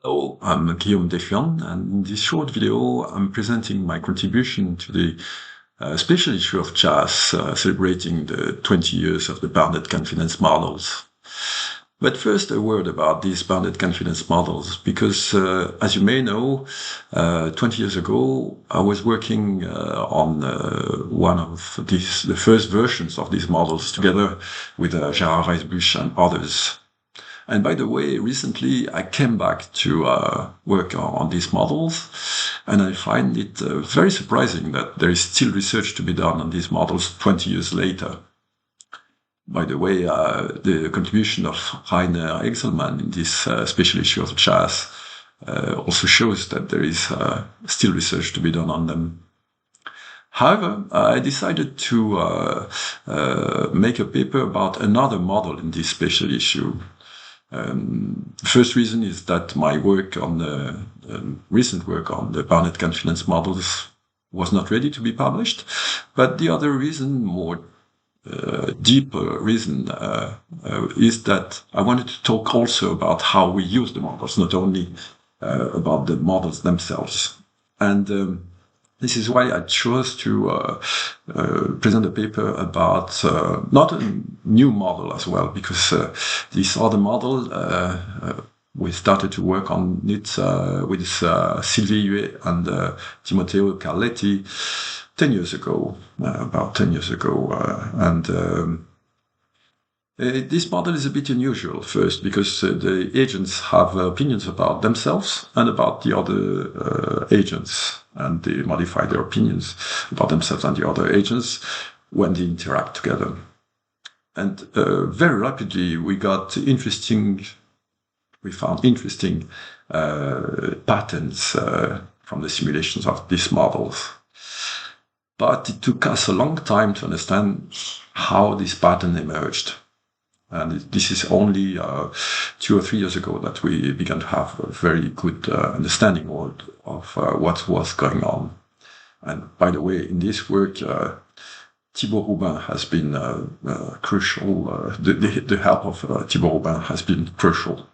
Hello, I'm Guillaume Deffuant, and in this short video, I'm presenting my contribution to the special issue of JASSS, celebrating the 20 years of the bounded confidence models. But first, a word about these bounded confidence models, because as you may know, 20 years ago, I was working on one of the first versions of these models together with Gérard Reisbusch and others. And by the way, recently I came back to work on these models, and I find it very surprising that there is still research to be done on these models 20 years later. By the way, the contribution of Rainer Exelmann in this special issue of JASSS also shows that there is still research to be done on them. However, I decided to make a paper about another model in this special issue. The first reason is that my work on the recent work on the bounded confidence models was not ready to be published. But the other reason, more deeper reason, is that I wanted to talk also about how we use the models, not only about the models themselves. And this is why I chose to present a paper about not a new model as well, because this other model, we started to work on it with Sylvie Huet and Timoteo Carletti 10 years ago, about 10 years ago. This model is a bit unusual, first, because the agents have opinions about themselves and about the other agents, and they modify their opinions about themselves and the other agents when they interact together. And very rapidly we found interesting patterns from the simulations of these models. But it took us a long time to understand how this pattern emerged. And this is only 2 or 3 years ago that we began to have a very good understanding of what was going on. And by the way, in this work, Thibault Roubin has been crucial. The help of Thibault Roubin has been crucial.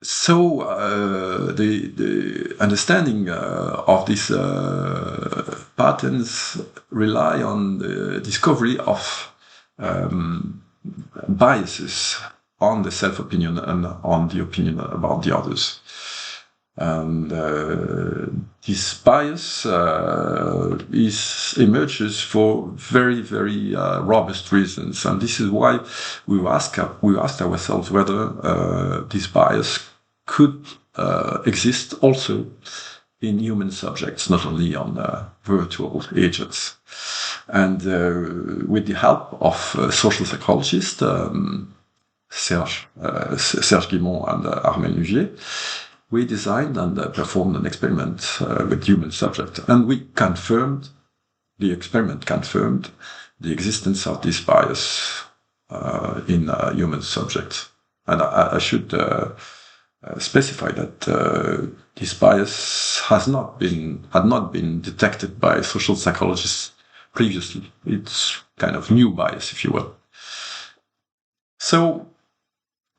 So the understanding of these patterns rely on the discovery of biases on the self-opinion and on the opinion about the others. And this bias emerges for very, very robust reasons. And this is why we asked ourselves whether this bias could exist also in human subjects, not only on virtual agents. And with the help of social psychologists, Serge Guimond and Armel Nugier, we designed and performed an experiment with human subjects. And the experiment confirmed the existence of this bias in human subjects. And I should specify that this bias had not been detected by social psychologists previously. It's kind of new bias, if you will. So,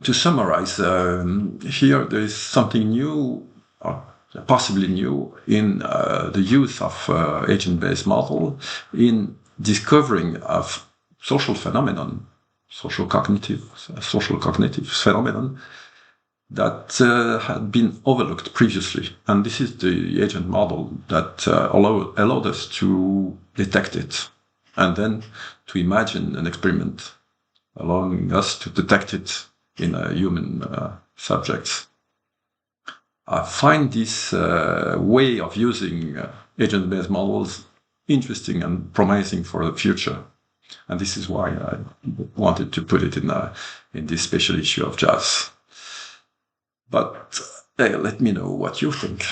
to summarize, here there is something new, or possibly new, in the use of agent-based model in discovering of social phenomenon, social cognitive phenomenon that had been overlooked previously. And this is the agent model that allowed us to detect it, and then to imagine an experiment allowing us to detect it in human subjects. I find this way of using agent-based models interesting and promising for the future. And this is why I wanted to put it in this special issue of JASSS. But let me know what you think.